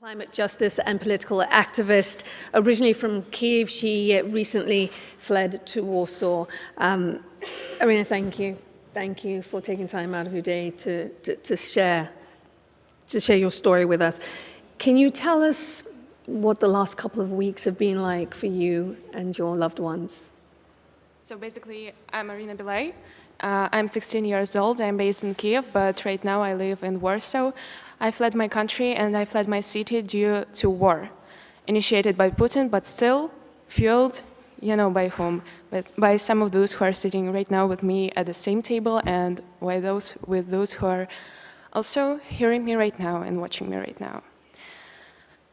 Climate justice and political activist. Originally from Kyiv, she recently fled to Warsaw. Arina, thank you. Thank you for taking time out of your day to share your story with us. Can you tell us what the last couple of weeks have been like for you and your loved ones? So basically, I'm Arina Bilai. I'm 16 years old. I'm based in Kyiv, but right now I live in Warsaw. I fled my country and I fled my city due to war, initiated by Putin, but still fueled, by whom? But by some of those who are sitting right now with me at the same table, and with those who are also hearing me right now and watching me right now.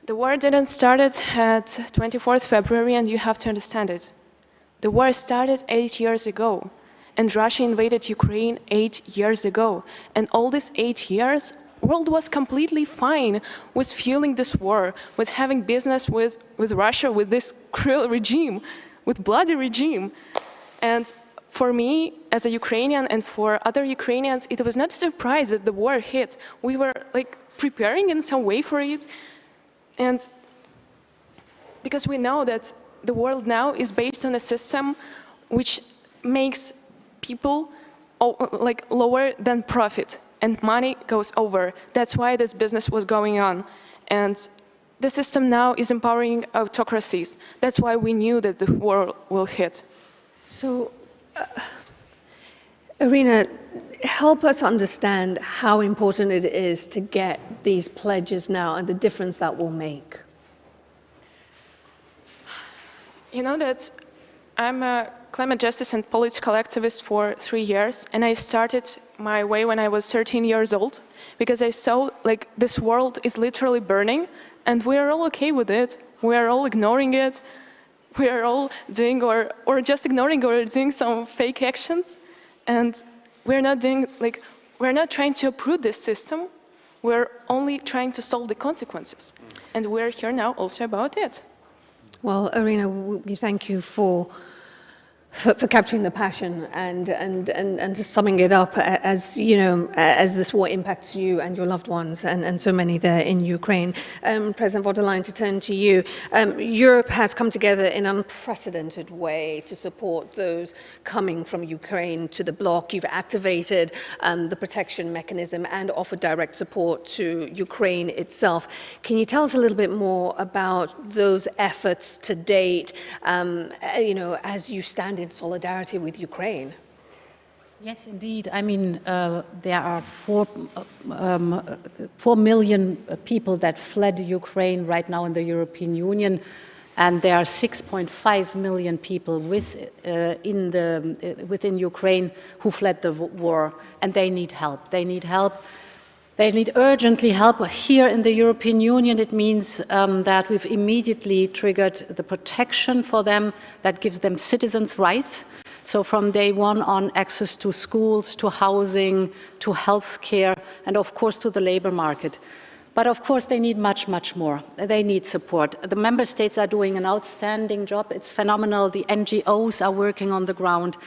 The war didn't start at 24th February, and you have to understand it. The war started 8 years ago, and Russia invaded Ukraine 8 years ago. And all these 8 years, the world was completely fine with fueling this war, with having business with Russia, with this cruel regime, with bloody regime. And for me, as a Ukrainian, and for other Ukrainians, it was not a surprise that the war hit. We were preparing in some way for it. And because we know that the world now is based on a system which makes people lower than profit, and money goes over. That's why this business was going on. And the system now is empowering autocracies. That's why we knew that the war will hit. So, Arina, help us understand how important it is to get these pledges now and the difference that will make. You know that I'm a climate justice and political activist for 3 years, and I started my way when I was 13 years old, because I saw this world is literally burning, and we are all okay with it. We are all ignoring it. We are all doing or just ignoring or doing some fake actions, and we're not doing we're not trying to uproot this system. We're only trying to solve the consequences, and we're here now also about it. Well, Arina, we thank you for capturing the passion and summing it up as as this war impacts you and your loved ones and so many there in Ukraine. President von der Leyen, to turn to you, Europe has come together in an unprecedented way to support those coming from Ukraine to the bloc. You've activated the protection mechanism and offered direct support to Ukraine itself. Can you tell us a little bit more about those efforts to date, as you stand in solidarity with Ukraine? Yes, indeed. I mean, there are 4 million people that fled Ukraine right now in the European Union, and there are 6.5 million people within Ukraine who fled the war, and they need help. They need help. They need urgently help. Here in the European Union, it means that we've immediately triggered the protection for them that gives them citizens' rights. So from day one on, access to schools, to housing, to health care, and of course to the labor market. But of course they need much, much more. They need support. The member states are doing an outstanding job. It's phenomenal. The NGOs are working on the ground.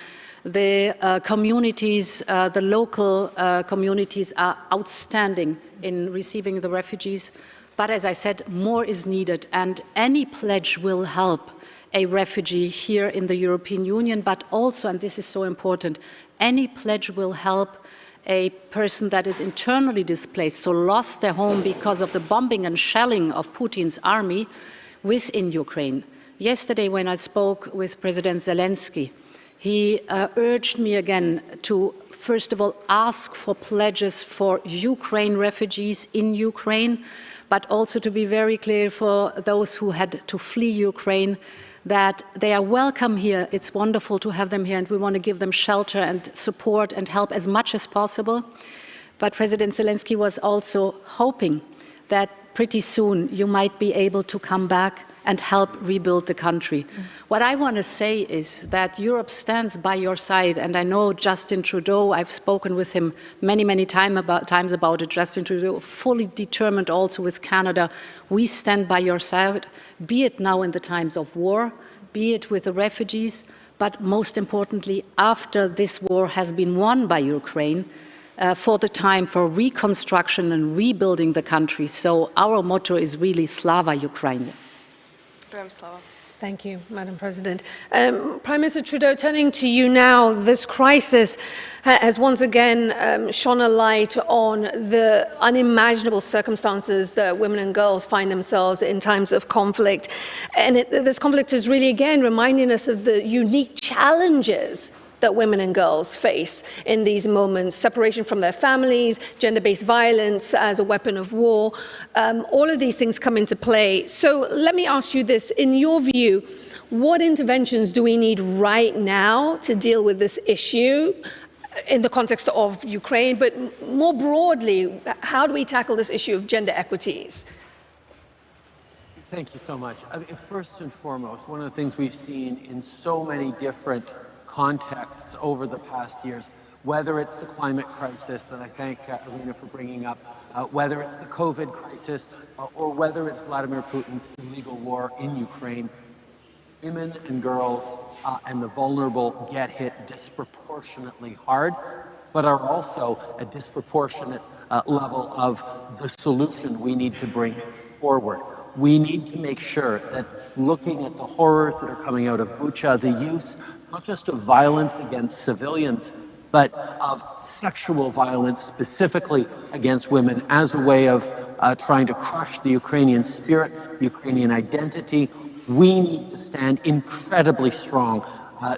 The communities, the local communities are outstanding in receiving the refugees. But as I said, more is needed, and any pledge will help a refugee here in the European Union, but also, and this is so important, any pledge will help a person that is internally displaced, so lost their home because of the bombing and shelling of Putin's army within Ukraine. Yesterday, when I spoke with President Zelensky, he urged me again to, first of all, ask for pledges for Ukraine refugees in Ukraine, but also to be very clear for those who had to flee Ukraine that they are welcome here. It's wonderful to have them here, and we want to give them shelter and support and help as much as possible. But President Zelensky was also hoping that pretty soon you might be able to come back and help rebuild the country. What I want to say is that Europe stands by your side, and I know Justin Trudeau, I've spoken with him many, many times about it. Justin Trudeau, fully determined also with Canada. We stand by your side, be it now in the times of war, be it with the refugees, but most importantly, after this war has been won by Ukraine, for the time for reconstruction and rebuilding the country. So our motto is really Slava Ukraine. Героям слава. Thank you, Madam President. Prime Minister Trudeau, turning to you now, this crisis has once again shone a light on the unimaginable circumstances that women and girls find themselves in times of conflict. And this conflict is really, again, reminding us of the unique challenges that women and girls face in these moments: separation from their families, gender-based violence as a weapon of war. All of these things come into play. So let me ask you this: in your view, what interventions do we need right now to deal with this issue in the context of Ukraine, but more broadly, how do we tackle this issue of gender equities? Thank you so much. I mean, first and foremost, one of the things we've seen in so many different contexts over the past years, whether it's the climate crisis that I thank Arina for bringing up, whether it's the COVID crisis, or whether it's Vladimir Putin's illegal war in Ukraine, women and girls and the vulnerable get hit disproportionately hard, but are also a disproportionate level of the solution we need to bring forward. We need to make sure that looking at the horrors that are coming out of Bucha, the use not just of violence against civilians, but of sexual violence specifically against women as a way of trying to crush the Ukrainian spirit, the Ukrainian identity. We need to stand incredibly strong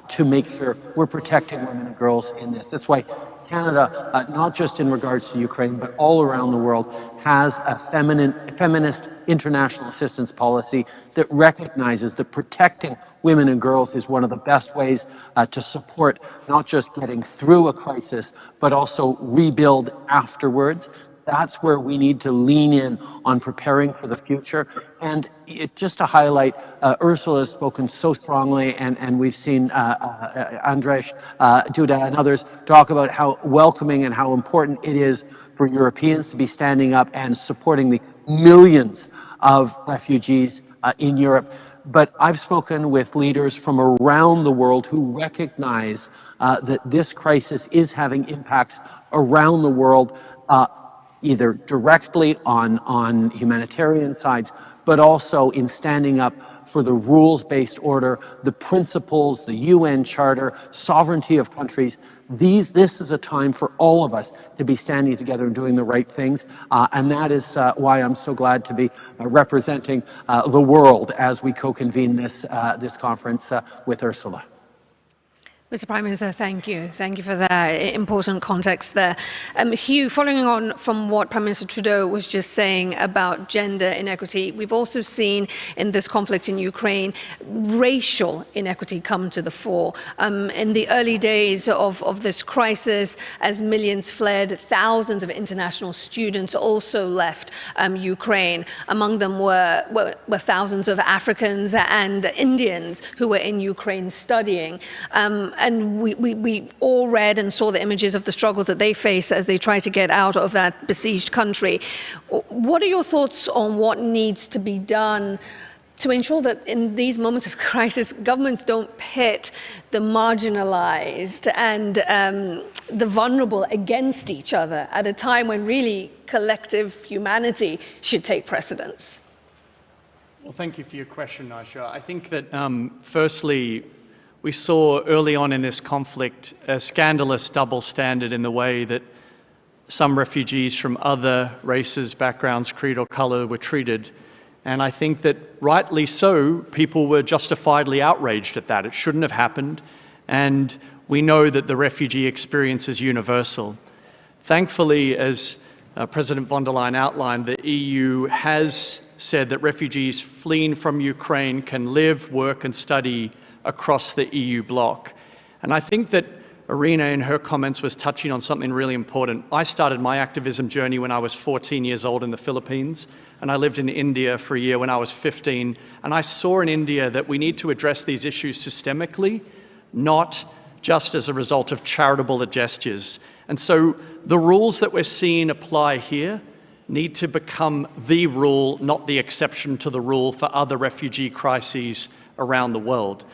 to make sure we're protecting women and girls in this. That's why Canada, not just in regards to Ukraine, but all around the world, has a feminist international assistance policy that recognizes that protecting women and girls is one of the best ways to support not just getting through a crisis, but also rebuild afterwards. That's where we need to lean in on preparing for the future. And just to highlight, Ursula has spoken so strongly, and we've seen Andrzej Duda and others talk about how welcoming and how important it is for Europeans to be standing up and supporting the millions of refugees in Europe. But I've spoken with leaders from around the world who recognize that this crisis is having impacts around the world, either directly on humanitarian sides, but also in standing up for the rules-based order, the principles, the UN Charter, sovereignty of countries. This is a time for all of us to be standing together and doing the right things. And that is why I'm so glad to be representing the world as we co-convene this conference with Ursula. Mr. Prime Minister, thank you. Thank you for that important context there. Hugh, following on from what Prime Minister Trudeau was just saying about gender inequity, we've also seen in this conflict in Ukraine, racial inequity come to the fore. In the early days of this crisis, as millions fled, thousands of international students also left Ukraine. Among them were thousands of Africans and Indians who were in Ukraine studying. And we all read and saw the images of the struggles that they face as they try to get out of that besieged country. What are your thoughts on what needs to be done to ensure that in these moments of crisis, governments don't pit the marginalized and the vulnerable against each other at a time when really collective humanity should take precedence? Well, thank you for your question, Aisha. I think that firstly, we saw early on in this conflict a scandalous double standard in the way that some refugees from other races, backgrounds, creed or color were treated. And I think that rightly so, people were justifiably outraged at that. It shouldn't have happened. And we know that the refugee experience is universal. Thankfully, as President von der Leyen outlined, the EU has said that refugees fleeing from Ukraine can live, work and study across the EU bloc. And I think that Arina in her comments was touching on something really important. I started my activism journey when I was 14 years old in the Philippines, and I lived in India for a year when I was 15, and I saw in India that we need to address these issues systemically, not just as a result of charitable gestures. And so the rules that we're seeing apply here need to become the rule, not the exception to the rule for other refugee crises around the world.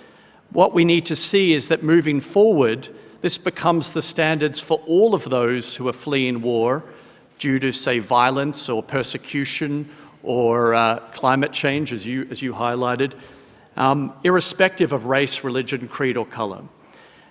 What we need to see is that moving forward, this becomes the standards for all of those who are fleeing war due to, say, violence or persecution or climate change, as you highlighted, irrespective of race, religion, creed, or color.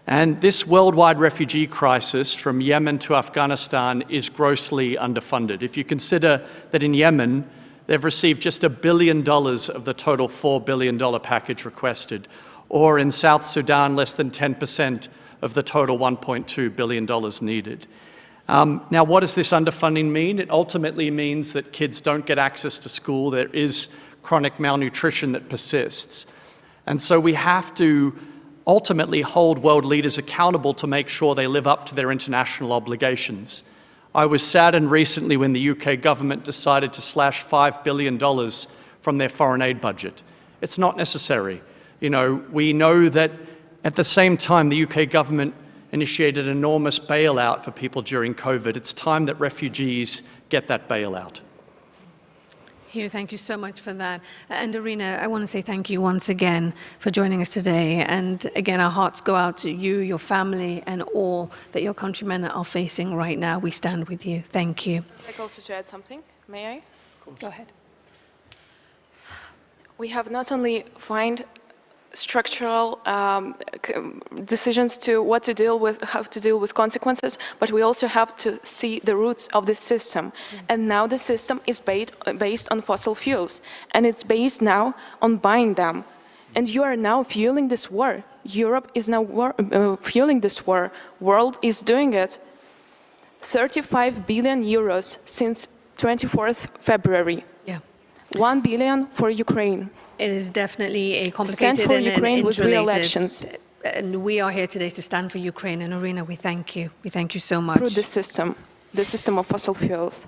And this worldwide refugee crisis from Yemen to Afghanistan is grossly underfunded. If you consider that in Yemen, they've received just $1 billion of the total $4 billion package requested, or in South Sudan, less than 10% of the total $1.2 billion needed. Now, what does this underfunding mean? It ultimately means that kids don't get access to school. There is chronic malnutrition that persists. And so we have to ultimately hold world leaders accountable to make sure they live up to their international obligations. I was saddened recently when the UK government decided to slash $5 billion from their foreign aid budget. It's not necessary. You know, we know that at the same time the UK government initiated an enormous bailout for people during COVID. It's time that refugees get that bailout. Hugh, thank you so much for that. And Arina, I want to say thank you once again for joining us today. And again, our hearts go out to you, your family, and all that your countrymen are facing right now. We stand with you. Thank you. I'd like also to add something. May I? Go ahead. We have not only find structural decisions to what to deal with, how to deal with consequences, but we also have to see the roots of the system. And now the system is based on fossil fuels, and it's based now on buying them. And you are now fueling this war. Europe is now fueling this war. World is doing it. 35 billion euros since 24th February. Yeah. 1 billion for Ukraine. It is definitely a complicated Stand for and Ukraine with real interrelated. actions. And we are here today to stand for Ukraine. And Arina, we thank you. We thank you so much. Through the system of fossil fuels.